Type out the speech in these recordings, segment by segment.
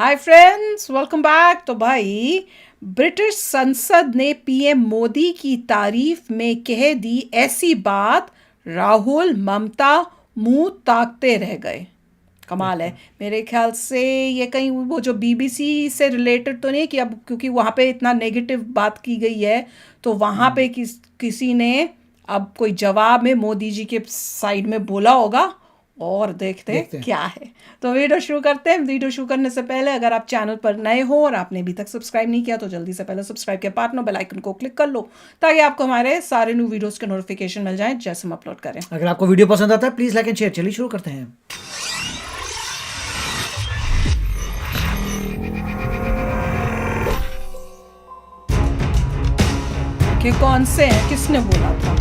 Hi friends, welcome back. तो भाई, British संसद ने पीएम मोदी की तारीफ में कह दी ऐसी बात, राहुल ममता मुंह ताकते रह गए। कमाल है। मेरे ख्याल से ये कहीं वो जो बीबीसी से रिलेटेड तो नहीं कि अब क्योंकि वहाँ पे इतना नेगेटिव बात की गई है तो वहाँ पे किसी ने अब कोई जवाब में मोदी जी के साइड में बोला होगा और देखते हैं क्या है। तो वीडियो शुरू करते हैं। वीडियो शुरू करने से पहले अगर आप चैनल पर नए हो और आपने अभी तक सब्सक्राइब नहीं किया तो जल्दी से पहले सब्सक्राइब के पार्ट में बेल आइकन को क्लिक कर लो ताकि आपको हमारे सारे न्यू वीडियोस के नोटिफिकेशन मिल जाएं जैसे हम अपलोड करें। अगर आपको वीडियो पसंद आता है प्लीज लाइक एंड शेयर। चलिए शुरू करते हैं। कि कौन से हैं, किसने बोला था?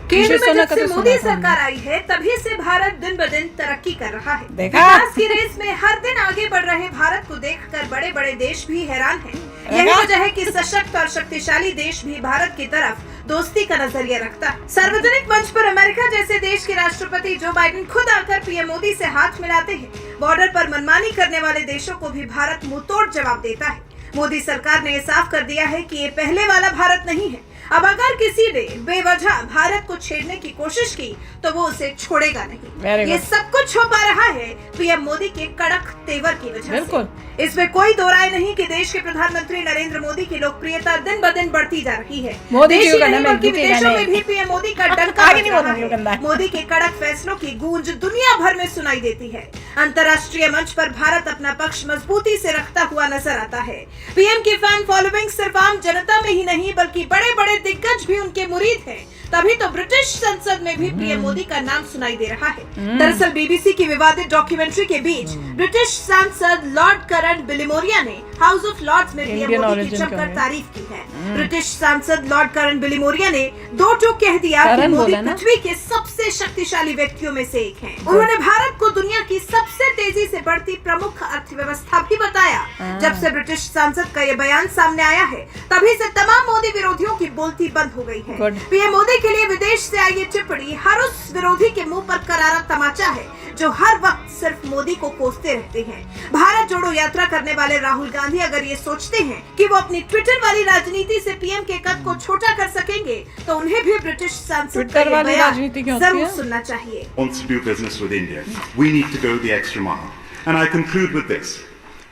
केंद्र में जब से मोदी सरकार आई है तभी से भारत दिन ब दिन तरक्की कर रहा है। देखा? विकास की रेस में हर दिन आगे बढ़ रहे भारत को देखकर बड़े बड़े देश भी हैरान हैं। यही वजह है कि सशक्त और शक्तिशाली देश भी भारत की तरफ दोस्ती का नजरिया रखता है। सार्वजनिक मंच पर अमेरिका जैसे देश के राष्ट्रपति जो बाइडेन खुद आकर पीएम मोदी से हाथ मिलाते हैं। बॉर्डर पर मनमानी करने वाले देशों को भी भारत मुंहतोड़ जवाब देता है। मोदी सरकार ने ये साफ कर दिया है कि ये पहले वाला भारत नहीं है। अब अगर किसी ने बेवजह भारत को छेड़ने की कोशिश की तो वो उसे छोड़ेगा नहीं। ये सब कुछ हो पा रहा है पीएम मोदी के कड़क तेवर की वजह से। इसमें कोई दो राय नहीं कि देश के प्रधानमंत्री नरेंद्र मोदी की लोकप्रियता दिन ब दिन बढ़ती जा रही है। देश ही नहीं बल्कि विदेशों में भी पीएम मोदी का डंका बज रहा है। मोदी के कड़क फैसलों की गूंज दुनिया भर में सुनाई देती है। अंतर्राष्ट्रीय मंच पर भारत अपना पक्ष मजबूती से रखता हुआ नजर आता है। पीएम की फैन फॉलोइंग सिर्फ आम जनता में ही नहीं बल्कि बड़े बड़े दिग्गज भी उनके मुरीद हैं। तभी तो ब्रिटिश संसद में भी पीएम मोदी का नाम सुनाई दे रहा है। दरअसल बीबीसी की विवादित डॉक्यूमेंट्री के बीच ब्रिटिश सांसद लॉर्ड करन बिलिमोरिया ने हाउस ऑफ लॉर्ड्स में पीएम मोदी की जमकर तारीफ की है। ब्रिटिश सांसद लॉर्ड करन बिलिमोरिया ने दो टूक कह दिया कि मोदी पृथ्वी के सबसे शक्तिशाली व्यक्तियों में से एक हैं। उन्होंने भारत को दुनिया की सबसे तेजी से बढ़ती प्रमुख अर्थव्यवस्था भी बताया। जब से ब्रिटिश सांसद का ये बयान सामने आया है तभी से तमाम मोदी विरोधियों की बोलती बंद हो गई है। पीएम मोदी के लिए विदेश से आई ये टिप्पणी हर उस विरोधी के मुंह पर करारा तमाचा है जो हर वक्त सिर्फ मोदी को कोसते रहते हैं। भारत जोड़ो यात्रा करने वाले राहुल गांधी अगर ये सोचते हैं कि वो अपनी ट्विटर वाली राजनीति से पीएम के कद को छोटा कर सकेंगे तो उन्हें भी ब्रिटिश सांसद का ये बयान जरूर सुनना चाहिए। Wants to do business with India. We need to go the extra mile. And I conclude with this.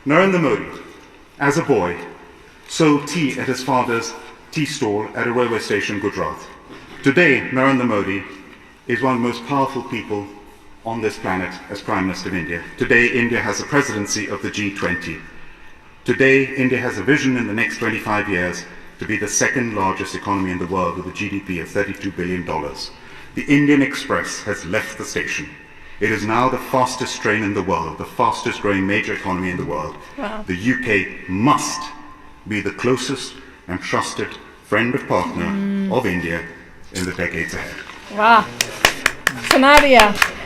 Narendra Modi, as a boy, sold tea at his father's tea stall at a railway station in Gujarat. Today, Narendra Modi is one of the most powerful people on this planet as Prime Minister of India. Today, India has a presidency of the G20. Today, India has a vision in the next 25 years to be the second largest economy in the world with a GDP of $32 billion. The Indian Express has left the station. It is now the fastest train in the world, the fastest growing major economy in the world. Wow. The UK must be the closest and trusted friend of partner of India in the decades ahead. वाह, सुना दिया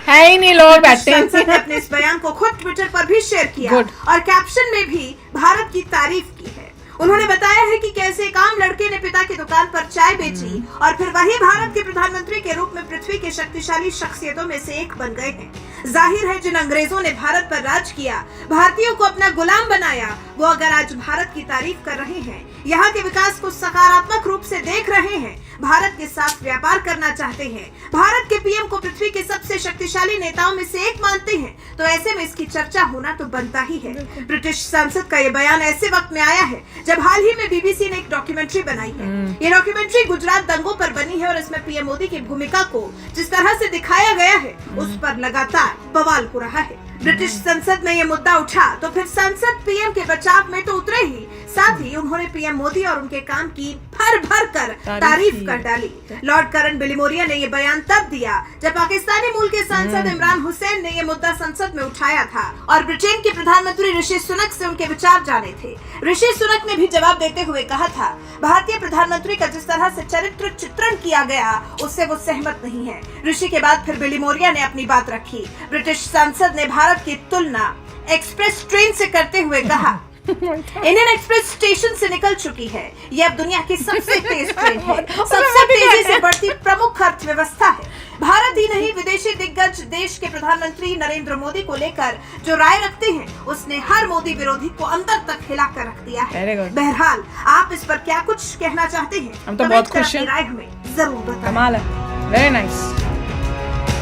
है ही नहीं लोग बैठे हैं। संसद ने अपने इस बयान को खुद ट्विटर पर भी शेयर किया और कैप्शन में भी भारत की तारीफ की है। उन्होंने बताया है कि कैसे एक आम लड़के ने पिता की दुकान पर चाय बेची और फिर वही भारत के प्रधानमंत्री के रूप में पृथ्वी के शक्तिशाली शख्सियतों में से एक बन गए हैं। जाहिर है जिन अंग्रेजों ने भारत पर राज किया, भारतीयों को अपना गुलाम बनाया, वो अगर आज भारत की तारीफ कर रहे हैं, यहाँ के विकास को सकारात्मक रूप से देख रहे हैं, भारत के साथ व्यापार करना चाहते हैं, भारत के पीएम को पृथ्वी के सबसे शक्तिशाली नेताओं में से एक मानते हैं, तो ऐसे में इसकी चर्चा होना तो बनता ही है। ब्रिटिश संसद का ये बयान ऐसे वक्त में आया है जब हाल ही में बीबीसी ने एक डॉक्यूमेंट्री बनाई है। ये डॉक्यूमेंट्री गुजरात दंगों पर बनी है और इसमें पीएम मोदी की भूमिका को जिस तरह से दिखाया गया है उस पर लगातार बवाल हो रहा है। ब्रिटिश संसद में ये मुद्दा उठा तो फिर संसद पीएम के बचाव में तो उतरे ही, साथ ही उन्होंने पीएम मोदी और उनके काम की भर भर कर तारीफ कर डाली। लॉर्ड करन बिलिमोरिया ने ये बयान तब दिया जब पाकिस्तानी मूल के सांसद इमरान हुसैन ने ये मुद्दा संसद में उठाया था और ब्रिटेन के प्रधानमंत्री ऋषि सुनक से उनके विचार जाने थे। ऋषि सुनक ने भी जवाब देते हुए कहा था, भारतीय प्रधानमंत्री का जिस तरह से चरित्र चित्रण किया गया उससे वो सहमत नहीं है। ऋषि के बाद फिर बिलिमोरिया ने अपनी बात रखी। ब्रिटिश संसद ने भारत की तुलना एक्सप्रेस ट्रेन से करते हुए कहा, इंडियन एक्सप्रेस स्टेशन से निकल चुकी है। ये अब दुनिया की सबसे तेज ट्रेन है, सबसे तेजी से बढ़ती प्रमुख अर्थव्यवस्था है। भारत ही यही नहीं, विदेशी दिग्गज देश के प्रधानमंत्री नरेंद्र मोदी को लेकर जो राय रखते हैं, उसने हर मोदी विरोधी को अंदर तक हिला कर रख दिया है। Very good. बहरहाल आप इस पर क्या कुछ कहना चाहते हैं? हम तो कमेंट बहुत कर खुश हैं। अपनी राय हमें जरूर बताएं। कमाल है, वेरी नाइस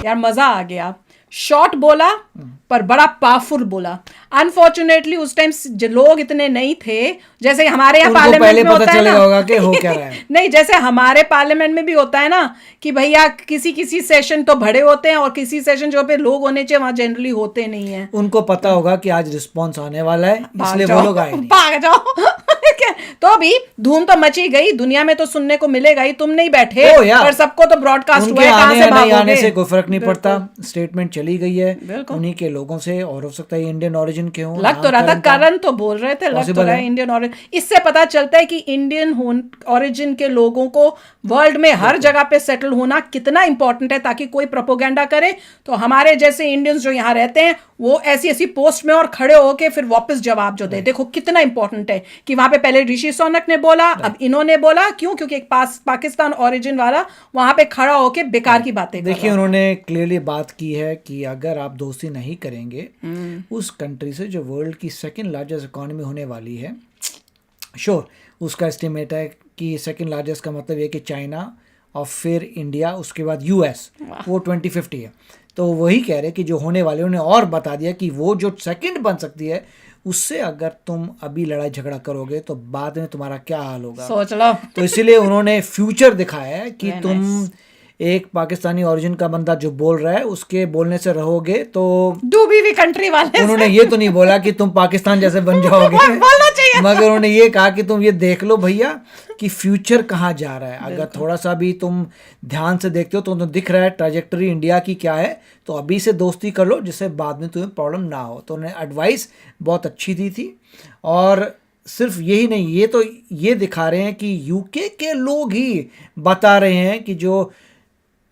यार, मजा आ गया। शॉर्ट बोला पर बड़ा पावरफुल बोला। अनफॉर्चुनेटली उस टाइम लोग इतने नहीं थे, जैसे हमारे यहाँ उनको पार्लियामेंट पहले में पता होता है चलेगा ना होगा कि हो क्या रहा है। नहीं, जैसे हमारे पार्लियामेंट में भी होता है ना कि भैया किसी किसी सेशन तो भरे होते हैं और किसी सेशन जो पे लोग होने चाहिए वहां जनरली होते नहीं है। उनको पता होगा कि आज रिस्पॉन्स आने वाला है, इसलिए वो लोग आए नहीं। भाग जाओ तो अभी धूम तो मची गई, दुनिया में तो सुनने को मिलेगा ही, तुम नहीं बैठे ओ यार, पर सबको तो ब्रॉडकास्ट हुआ उनके है, कहां आने से या नहीं भागोगे? आने से कोई फर्क नहीं पड़ता, स्टेटमेंट चली गई है बिल्कुल। उन्हीं के लोगों से, और हो सकता है इंडियन ओरिजिन के हों। लग तो रहा था, करण तो बोल रहे थे, लग तो Possible रहा है है। Indian origin. इससे पता चलता है कि इंडियन ओरिजिन के लोगों को वर्ल्ड में हर जगह पे सेटल होना कितना इंपॉर्टेंट है, ताकि कोई प्रोपोगेंडा करे तो हमारे जैसे इंडियंस जो यहाँ रहते हैं वो ऐसी ऐसी पोस्ट में और खड़े होके फिर वापस जवाब जो दे। देखो कितना इंपॉर्टेंट है कि वहां पे पहले ऋषि सोनक ने बोला, अब इन्होंने बोला। क्यों? क्योंकि एक पाकिस्तान ओरिजिन वाला वहां पे खड़ा होके बेकार की बातें कर देखिए, रहा है। उन्होंने क्लियरली बात की है कि अगर आप दोस्ती नहीं करेंगे उस कंट्री से जो वर्ल्ड की सेकंड लार्जेस्ट इकोनॉमी होने वाली है, श्योर उसका एस्टिमेट है कि सेकंड लार्जेस्ट का मतलब ये कि चाइना और फिर इंडिया, उसके बाद यूएस, वो 2050 है। तो वही कह रहे कि जो होने वाले, उन्हें और बता दिया कि वो जो सेकंड बन सकती है, उससे अगर तुम अभी लड़ाई झगड़ा करोगे तो बाद में तुम्हारा क्या हाल होगा। सोच लो। तो इसीलिए उन्होंने फ्यूचर दिखाया है कि Very तुम nice. एक पाकिस्तानी ओरिजिन का बंदा जो बोल रहा है उसके बोलने से रहोगे तो डूबी हुई कंट्री वाले उन्होंने ये तो नहीं बोला कि तुम पाकिस्तान जैसे बन जाओगे, बोलना चाहिए। मगर उन्होंने ये कहा कि तुम ये देख लो भैया कि फ्यूचर कहाँ जा रहा है। अगर थोड़ा सा भी तुम ध्यान से देखते हो तो तुम्हें दिख रहा है ट्रैजेक्टरी इंडिया की क्या है, तो अभी से दोस्ती कर लो जिससे बाद में तुम्हें प्रॉब्लम ना हो। तो उन्होंने एडवाइस बहुत अच्छी दी थी। और सिर्फ यही नहीं, ये तो ये दिखा रहे हैं कि यूके के लोग ही बता रहे हैं कि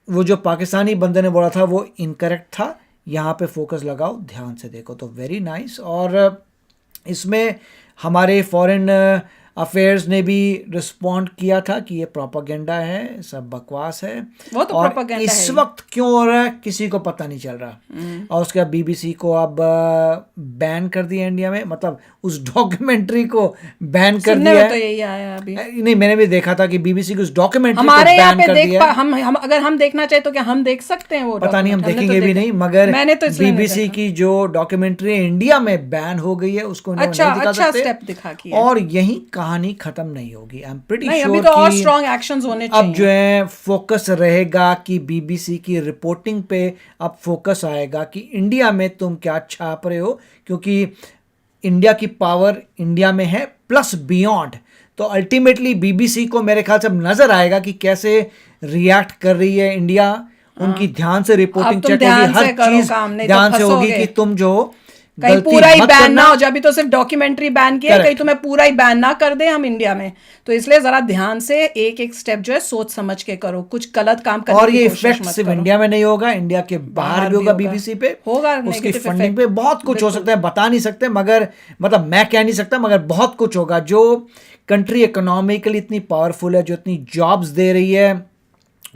वो जो पाकिस्तानी बंदे ने बोला था वो इनकरेक्ट था, यहाँ पे फोकस लगाओ, ध्यान से देखो। तो वेरी नाइस। और इसमें हमारे फॉरेन अफेयर्स ने भी रिस्पॉन्ड किया था कि ये प्रोपागेंडा है, सब बकवास है। वो तो और प्रोपागेंडा इस है। वक्त क्यों हो रहा है किसी को पता नहीं चल रहा। और उसके बाद बीबीसी को अब बैन कर दिया इंडिया में, मतलब उस डॉक्यूमेंट्री को बैन कर सुनने दिया में तो है। यही आया अभी। नहीं, मैंने भी देखा था कि बीबीसी की उस डॉक्यूमेंट्री को हमारे यहाँ बैन पे कर देख दिया है। हम अगर हम देखना चाहे तो क्या हम देख सकते हैं वो? पता नहीं, हम document? हमने देखेंगे तो भी देखा। नहीं, मगर मैंने तो इसलिए नहीं बीबीसी देखा। की जो डॉक्यूमेंट्री इंडिया में बैन हो गई है उसको नहीं अच्छा दिखा अच्छा सकते। स्टेप दिखा किया। और यही कहानी खत्म नहीं होगी। आई एम प्रीटी नहीं, अभी श्योर तो और कि स्ट्रॉन्ग एक्शंस होने अब चाहिए। जो है फोकस रहेगा कि बीबीसी की रिपोर्टिंग पे अब फोकस आएगा कि इंडिया में तुम क्या छाप रहे हो, क्योंकि इंडिया की पावर इंडिया में है प्लस बियॉन्ड। तो अल्टीमेटली बीबीसी को मेरे ख्याल से अब नजर आएगा कि कैसे रिएक्ट कर रही है इंडिया। उनकी ध्यान से रिपोर्टिंग अब तुम चेक ध्यान होगी, से हर करो चीज काम, नहीं तो ध्यान से होगी फंसोगे। कि तुम जो कहीं गलती पूरा ही मत बैन करना। ना हो जाए। अभी तो सिर्फ डॉक्यूमेंट्री बैन किया है, Correct. कहीं तुम्हें पूरा ही बैन ना कर दे हम इंडिया में। तो इसलिए जरा ध्यान से एक एक स्टेप जो है सोच समझ के करो, कुछ गलत काम करने और की ये कोशिश इफेक्ट मत सिर्फ करो। इंडिया में नहीं होगा, इंडिया के बाहर भी होगा बीबीसी पे, होगा उसकी negative फंडिंग effect। पे बहुत कुछ हो सकता है, बता नहीं सकते, मगर मतलब मैं कह नहीं सकता, मगर बहुत कुछ होगा। जो कंट्री इकोनॉमिकली इतनी पावरफुल है, जो इतनी जॉब्स दे रही है,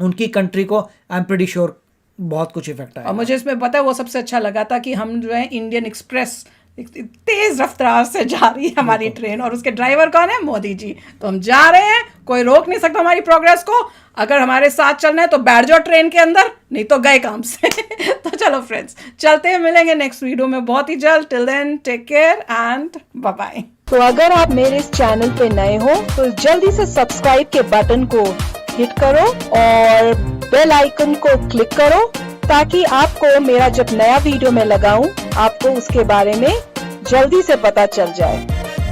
उनकी कंट्री को आई एम प्रीटी श्योर बहुत कुछ इफेक्ट और आएगा। मुझे इसमें पता है वो सबसे अच्छा लगा था कि हम जो है इंडियन एक्सप्रेस तेज रफ्तार से जा रही है हमारी ट्रेन, और उसके ड्राइवर कौन है? मोदी जी। तो हम जा रहे हैं, कोई रोक नहीं सकता हमारी प्रोग्रेस को। अगर हमारे साथ चलना है तो बैठ जाओ ट्रेन के अंदर, नहीं तो गए काम से। तो चलो फ्रेंड्स, चलते हैं, मिलेंगे नेक्स्ट वीडियो में बहुत ही जल्द। Till then take care and bye bye. तो अगर आप मेरे इस चैनल पे नए हो तो जल्दी से सब्सक्राइब के बटन को हिट करो और बेल आइकन को क्लिक करो, ताकि आपको मेरा जब नया वीडियो मैं लगाऊं आपको उसके बारे में जल्दी से पता चल जाए।